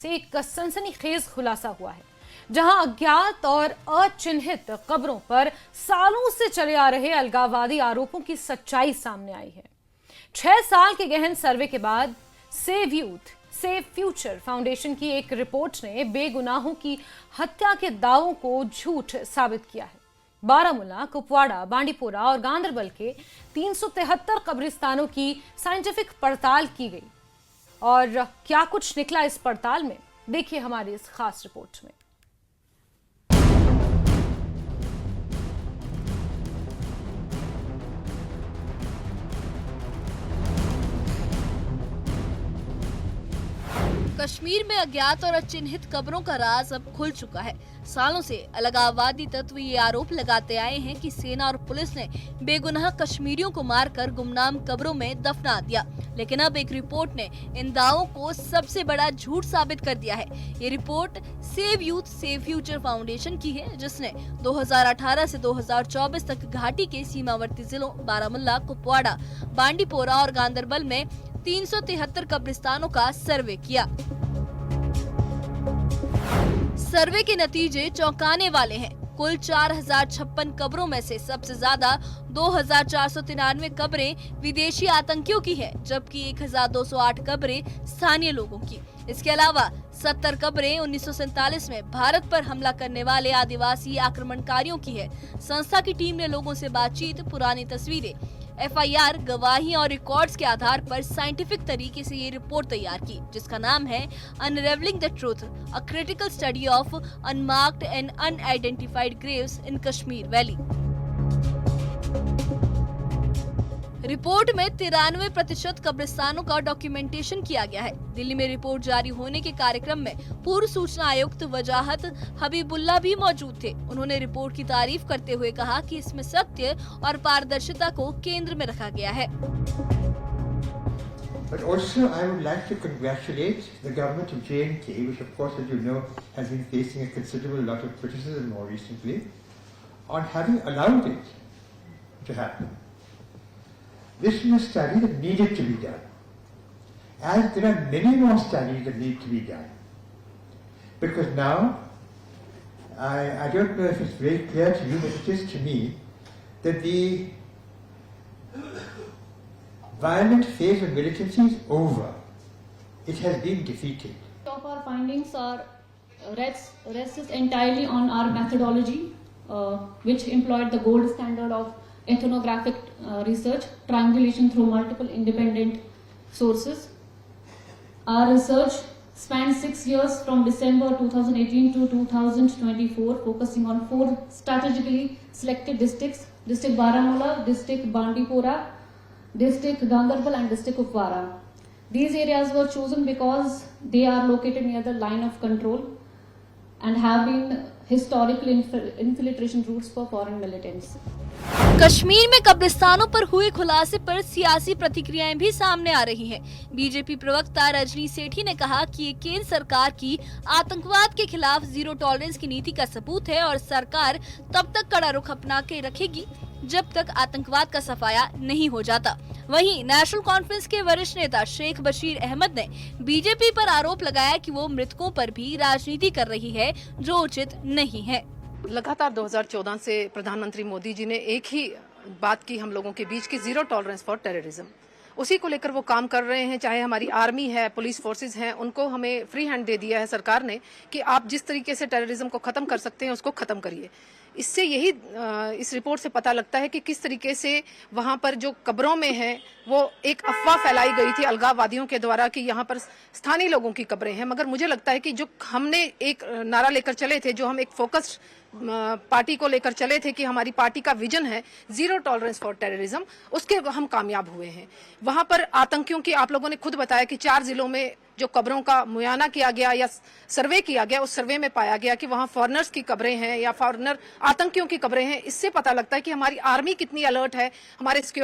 से एक सनसनीखेज खुलासा हुआ है, जहां अज्ञात और अचिन्हित कब्रों पर सालों से चले आ रहे अलगाववादी आरोपों की सच्चाई सामने आई है। 6 साल के गहन सर्वे के बाद save youth save future foundation की एक रिपोर्ट ने बेगुनाहों की हत्या के दावों को झूठ साबित किया है। बारामूला, कुपवाड़ा, बांडीपोरा और गांदरबल के 373 कब्रिस्तानों की साइंटिफिक पड़ताल की गई। और क्या कुछ निकला इस पड़ताल में, देखिए हमारी इस खास रिपोर्ट में। कश्मीर में अज्ञात और अचिन्हित कब्रों का राज अब खुल चुका है। सालों से अलगाववादी तत्व ये आरोप लगाते आए हैं कि सेना और पुलिस ने बेगुनाह कश्मीरियों को मारकर गुमनाम कब्रों में दफना दिया, लेकिन अब एक रिपोर्ट ने इन दावों को सबसे बड़ा झूठ साबित कर दिया है। ये report save youth save future foundation की है, जिसने 2018 से 2024 तक घाटी के सीमावर्ती जिलों बारामूला, कुपवाड़ा, बांडीपोरा और गांदरबल में 373 कब्रिस्तानों का सर्वे किया। सर्वे के नतीजे चौंकाने वाले हैं। कुल 4056 कब्रों में से सबसे ज्यादा 2493 कब्रें विदेशी आतंकियों की है, जबकि 1208 कब्रें स्थानीय लोगों की। इसके अलावा 70 कब्रें 1947 में भारत पर हमला करने वाले आदिवासी आक्रमणकारियों की है। संस्था की टीम ने लोगों से बातचीत, पुरानी तस्वीरें, FIR, गवाही और रिकॉर्ड्स के आधार पर साइंटिफिक तरीके से ये रिपोर्ट तैयार की, जिसका नाम है unravelling the truth, a critical study of unmarked and unidentified Graves in Kashmir valley. Report में 93% कब्रिस्तानों का डॉक्यूमेंटेशन किया गया है। दिल्ली में रिपोर्ट जारी होने के कार्यक्रम में पूर्व सूचना आयुक्त वजाहत हबीबुल्ला भी मौजूद थे। उन्होंने रिपोर्ट की तारीफ करते हुए कहा कि इसमें सत्य और पारदर्शिता को केंद्र में रखा गया है। But also, I would like to congratulate the government of J&K, which of course, as you know, has been facing a considerable lot of criticism more recently, on having allowed it to happen. This is a study that needed to be done, as there are many more studies that need to be done. Because now, I don't know if it's very clear to you, but it is to me, that the violent phase of militancy is over. It has been defeated. Of our findings rests entirely on our methodology, which employed the gold standard of ethnographic research, triangulation through multiple independent sources. Our research spans 6 years from December 2018 to 2024, focusing on 4 strategically selected districts: District Baramula, District Bandipora, District Ganderbal and District Kupwara. These areas were chosen because they are located near the line of control and have been historical infiltration routes for foreign militants. Kashmir में कब्रिस्तानों पर हुए खुलासे पर सियासी प्रतिक्रियाएं भी सामने आ रही हैं। बीजेपी प्रवक्ता रजनी सेठी ने कहा कि ये केंद्र सरकार की आतंकवाद के खिलाफ जीरो टॉलरेंस की नीति का सबूत है और सरकार तब तक कड़ा रुख अपना के रखेगी जब तक आतंकवाद का सफाया नहीं हो जाता। वहीं नेशनल कॉन्फ्रेंस के वरिष्ठ नेता शेख बशीर अहमद ने बीजेपी पर आरोप लगाया कि वो मृतकों पर भी राजनीति कर रही है, जो उचित नहीं है। लगातार 2014 से प्रधानमंत्री मोदी जी ने एक ही बात की हम लोगों के बीच की जीरो टॉलरेंस फॉर टेररिज्म। उसी को लेकर वो काम कर रहे हैं। चाहे हमारी आर्मी है, पुलिस फोर्सेस हैं, उनको हमें फ्री हैंड दे दिया है सरकार ने कि आप जिस तरीके से टेररिज्म को खत्म कर सकते हैं उसको खत्म करिए। इससे यही इस रिपोर्ट से पता लगता है कि किस तरीके से वहां पर जो कब्रों में है वो एक अफवाह फैलाई गई थी अलगाववादियों के द्वारा कि यहाँ पर स्थानीय लोगों की कब्रें हैं। मगर मुझे लगता है कि जो हमने एक नारा लेकर चले थे, जो हम एक फोकस्ड पार्टी को लेकर चले थे कि हमारी पार्टी का विजन है जीरो टॉलरेंस फॉर टेररिज्म, उसके हम कामयाब हुए हैं। वहां पर आतंकियों की आप लोगों ने खुद बताया कि 4 जिलों में जो कब्रों का मुआयना किया गया या सर्वे किया गया, उस सर्वे में पाया गया कि वहां फॉरेनर्स की कब्रें हैं या फॉरेनर आतंकियों की कब्रें हैं। इससे पता लगता है कि हमारी आर्मी कितनी अलर्ट है, हमारे सिक्योरिटी